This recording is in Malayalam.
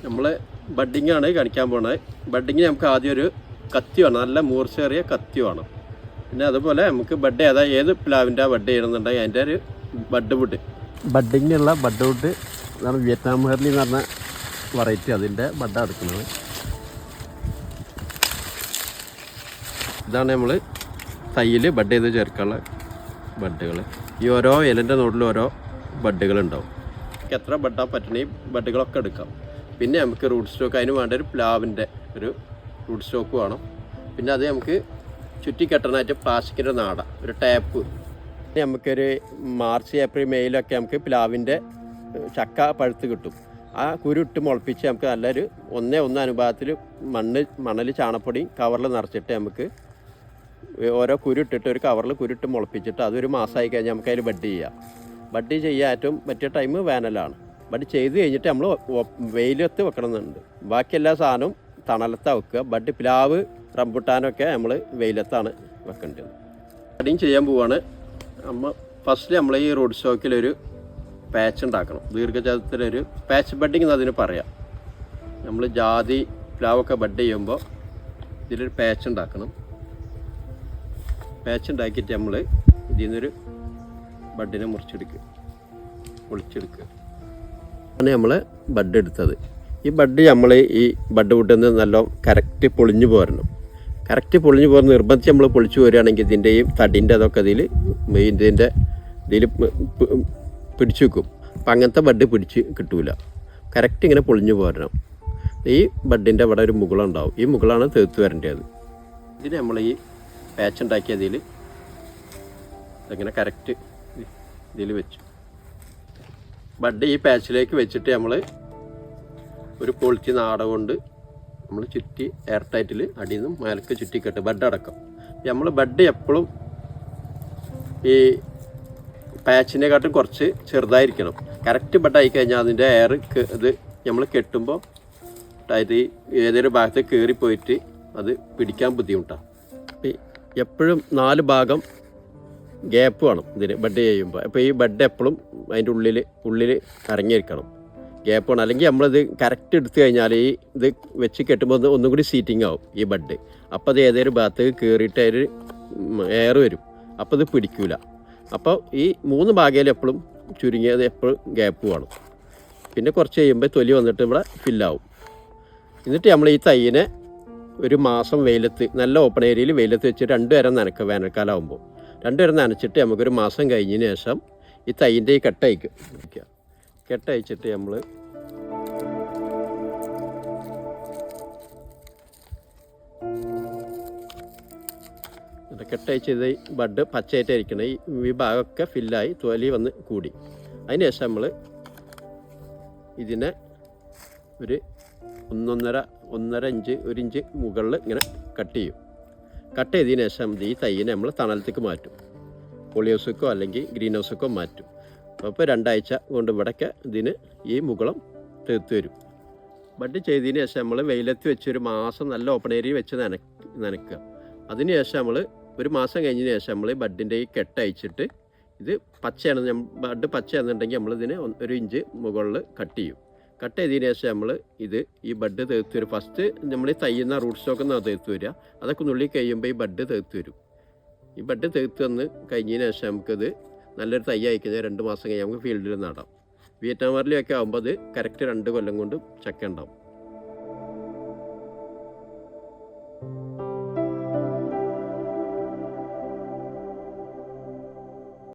നമ്മൾ ബഡ്ഡിങ് ആണ് കാണിക്കാൻ പോകുന്നത്. ബഡ്ഡിങ് നമുക്ക് ആദ്യം ഒരു കത്തി വേണം, നല്ല മൂർച്ചേറിയ കത്തി വേണം. പിന്നെ അതുപോലെ നമുക്ക് ബഡ് ഏത് പ്ലാവിൻ്റെ ബഡ് ചെയ്യണമെന്നുണ്ടെങ്കിൽ അതിൻ്റെ ഒരു വുഡ് ബഡ്ഡിങ്ങുള്ള വുഡ് ഇതാണ്. വിയറ്റ്നാം ഹെർലി എന്ന് പറഞ്ഞ വെറൈറ്റി, അതിൻ്റെ ബഡ്ഡാണ് എടുക്കുന്നത്. ഇതാണ് നമ്മൾ തൈയിൽ ബഡ് ചെയ്ത് ചേർക്കാനുള്ള ബഡ്ഡുകൾ. ഈ ഓരോ ഇലൻ്റെ നോട്ടിൽ ഓരോ ബഡ്ഡുകളുണ്ടാവും. എത്ര ബഡ്ഡാൻ പറ്റണ ഈ ബഡ്ഡുകളൊക്കെ എടുക്കാം. പിന്നെ നമുക്ക് റൂട്ട് സ്റ്റോക്ക്, അതിന് വേണ്ട ഒരു പ്ലാവിൻ്റെ ഒരു റൂട്ട് സ്റ്റോക്ക് വേണം. പിന്നെ അത് നമുക്ക് ചുറ്റിക്കെട്ടണമായിട്ട് പ്ലാസ്റ്റിക്കിൻ്റെ നാട ഒരു ടാപ്പ്. നമുക്കൊരു മാർച്ച് ഏപ്രിൽ മെയിലൊക്കെ നമുക്ക് പ്ലാവിൻ്റെ ചക്ക പഴുത്ത് കിട്ടും. ആ കുരുട്ട് മുളപ്പിച്ച് നമുക്ക് നല്ലൊരു 1:1 അനുപാതത്തിൽ മണൽ ചാണപ്പൊടി കവറിൽ നിറച്ചിട്ട് നമുക്ക് ഓരോ കുരുട്ടിട്ട് ഒരു കവറിൽ കുരുട്ട് മുളപ്പിച്ചിട്ട് അതൊരു മാസമായി കഴിഞ്ഞാൽ നമുക്ക് അതിൽ ബഡ് ചെയ്യാം. ബഡ് ചെയ്യാൻ ഏറ്റവും പറ്റിയ ടൈം വേനലാണ്. ബഡ് ചെയ്ത് കഴിഞ്ഞിട്ട് നമ്മൾ വെയിലത്ത് വെക്കണമെന്നുണ്ട്. ബാക്കി എല്ലാ സാധനവും തണലത്താണ് വെക്കുക. ബഡ് പ്ലാവ് റംബുട്ടാനൊക്കെ നമ്മൾ വെയിലത്താണ് വെക്കേണ്ടത്. ബഡിങ് ചെയ്യാൻ പോവാണ്. ഫസ്റ്റ് നമ്മൾ ഈ റൂട്ട് സ്റ്റോക്കിലൊരു പാച്ച് ഉണ്ടാക്കണം. ദീർഘചതുരത്തിലൊരു പാച്ച് ബഡ്ഡിങ് എന്ന് അതിന് പറയാം. നമ്മൾ ജാതി പ്ലാവൊക്കെ ബഡ് ചെയ്യുമ്പോൾ ഇതിലൊരു പാച്ച് ഉണ്ടാക്കണം. പാച്ച് ഉണ്ടാക്കിയിട്ട് നമ്മൾ ഇതിൽ നിന്നൊരു ബഡിനെ പൊളിച്ചെടുക്കുക. ആണ് നമ്മൾ ബഡ് എടുത്തത്. ഈ ബഡ് നമ്മൾ ഈ ബഡ് വുഡിൽ നിന്ന് നല്ല കറക്റ്റ് പൊളിഞ്ഞു പോരണം. കറക്റ്റ് പൊളിഞ്ഞു പോകുന്ന നിർബന്ധിച്ച് നമ്മൾ പൊളിച്ചു പോരുകയാണെങ്കിൽ ഇതിൻ്റെ ഈ തടിൻ്റെ അതൊക്കെ ഇതിൽ പിടിച്ചു വെക്കും. അപ്പം അങ്ങനത്തെ ബഡ് പിടിച്ച് കിട്ടൂല. കറക്റ്റ് ഇങ്ങനെ പൊളിഞ്ഞു പോരണം. ഈ ബഡിൻ്റെ അവിടെ ഒരു മുകളുണ്ടാവും. ഈ മുകളാണ് തീർത്ത് വരേണ്ടത്. ഇതിന് നമ്മൾ ഈ പാച്ച് ഉണ്ടാക്കിയതിൽ ഇങ്ങനെ കറക്റ്റ് ഇതിൽ വെച്ചു. ബഡ് ഈ പാച്ചിലേക്ക് വെച്ചിട്ട് നമ്മൾ ഒരു പൊളിച്ച് നാട കൊണ്ട് നമ്മൾ ചുറ്റി എയർ ടൈറ്റിൽ അടിയിൽ നിന്നും മേലക്ക് ചുറ്റിക്കെട്ട് ബഡ് അടക്കം. നമ്മൾ ബഡ് എപ്പോഴും ഈ പാച്ചിനെക്കാട്ടും കുറച്ച് ചെറുതായിരിക്കണം. കറക്റ്റ് ബഡായി കഴിഞ്ഞാൽ അതിൻ്റെ എയർ ഇത് നമ്മൾ കെട്ടുമ്പോൾ അതായത് ഏതൊരു ഭാഗത്ത് കയറിപ്പോയിട്ട് അത് പിടിക്കാൻ ബുദ്ധിമുട്ടാണ്. എപ്പോഴും 4 ഭാഗം ഗ്യാപ്പ് വേണം ഇതിന് ബഡ് ചെയ്യുമ്പോൾ. അപ്പോൾ ഈ ബഡ് എപ്പോഴും അതിൻ്റെ ഉള്ളിൽ ഇറങ്ങിയിരിക്കണം. ഗ്യാപ്പ് വേണം. അല്ലെങ്കിൽ നമ്മളിത് കറക്റ്റ് എടുത്തു കഴിഞ്ഞാൽ ഈ ഇത് വെച്ച് കെട്ടുമ്പോൾ ഒന്നും കൂടി സീറ്റിംഗ് ആവും ഈ ബഡ്. അപ്പോൾ അത് ഏതൊരു ഭാഗത്ത് കയറിയിട്ട് ഒരു എയർ വരും. അപ്പോൾ ഇത് പിടിക്കില്ല. അപ്പോൾ ഈ 3 ഭാഗയിൽ എപ്പോഴും ചുരുങ്ങിയത് എപ്പോഴും ഗ്യാപ്പ് വേണം. പിന്നെ കുറച്ച് കഴിയുമ്പോൾ തൊലി വന്നിട്ട് ഇവിടെ ഫില്ലാവും. എന്നിട്ട് നമ്മൾ ഈ തൈയിനെ ഒരു മാസം വെയിലത്ത്, നല്ല ഓപ്പൺ ഏരിയയിൽ വെയിലത്ത് വെച്ച് 2 നേരം നനയ്ക്കുക. വേനൽക്കാലം ആകുമ്പോൾ 2 നേരം നനച്ചിട്ട് നമുക്കൊരു മാസം കഴിഞ്ഞതിന് ശേഷം ഈ തൈൻ്റെ ഈ കെട്ടയച്ചിട്ട് നമ്മൾ കെട്ടയച്ചത് ബഡ് പച്ചയായിട്ടായിരിക്കണം. ഈ ഭാഗമൊക്കെ ഫില്ലായി തൊലി വന്ന് കൂടി. അതിന് ശേഷം നമ്മൾ ഇതിനെ ഒരു 1.5 ഇഞ്ച് 1 ഇഞ്ച് മുകളിൽ ഇങ്ങനെ കട്ട് ചെയ്യും. കട്ട് ചെയ്തതിന് ശേഷം ഈ തൈയിനെ നമ്മൾ തണലത്തേക്ക് മാറ്റും. പോളി ഹൗസൊക്കെ അല്ലെങ്കിൽ ഗ്രീൻ ഹൗസൊക്കെ മാറ്റും. അപ്പോൾ 2 ആഴ്ച കൊണ്ട് ഇവിടെയൊക്കെ ഇതിന് ഈ മുകളം തീർത്ത് വരും. ബഡ് ചെയ്തതിന് ശേഷം നമ്മൾ വെയിലത്ത് വെച്ച് ഒരു മാസം നല്ല ഓപ്പൺ ഏരിയ വെച്ച് നനയ്ക്കുക. അതിന് ശേഷം നമ്മൾ ഒരു മാസം കഴിഞ്ഞതിന് ശേഷം നമ്മൾ ബഡിൻ്റെ ഈ കെട്ടയച്ചിട്ട് ഇത് പച്ചയാണ്, ബഡ് പച്ചയാണെന്നുണ്ടെങ്കിൽ നമ്മളിതിന് 1 ഇഞ്ച് മുകളിൽ കട്ട് ചെയ്യും. കട്ട് ചെയ്തതിന് ശേഷം നമ്മൾ ഈ ബഡ് തീർത്ത് വരും. ഫസ്റ്റ് നമ്മൾ ഈ തയ്യുന്ന റൂട്ട് സ്റ്റോക്കിൽ നിന്നാണ് തീർത്ത് വരിക. അതൊക്കെ നുള്ളി കഴിയുമ്പോൾ ഈ ബഡ് തീർത്ത് വരും. ഈ ബഡ് തീർത്ത് വന്ന് കഴിഞ്ഞതിന് ശേഷം നമുക്കിത് നല്ലൊരു തൈ അയക്കുന്നത് 2 മാസം കഴിഞ്ഞാൽ നമുക്ക് ഫീൽഡിൽ നടാം. വിയറ്റ്നാം ഹെർലിയൊക്കെ ആകുമ്പോൾ അത് കറക്റ്റ് 2 കൊല്ലം കൊണ്ട് ചക്ക ഉണ്ടാവും.